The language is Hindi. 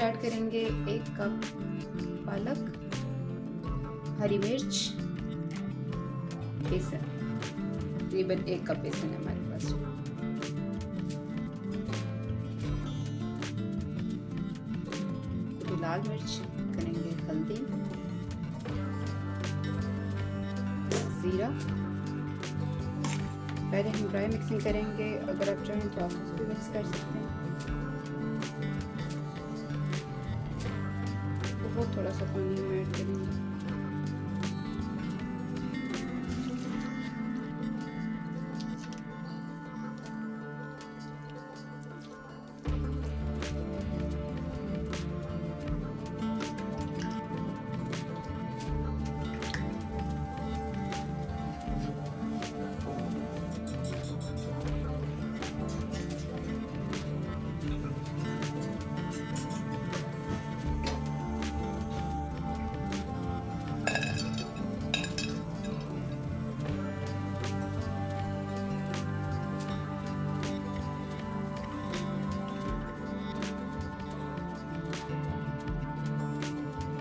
ऐड करेंगे 1 कप पालक, हरी मिर्च, बेसन, तकरीबन 1 कप बेसन है हमारे पास। तो लाल मिर्च करेंगे, हल्दी, जीरा। पहले हम ड्राई मिक्सिंग करेंगे, अगर आप चाहें तो आप उसको भी मिक्स कर सकते हैं। तो वो थोड़ा सा पानी में ऐड करेंगे।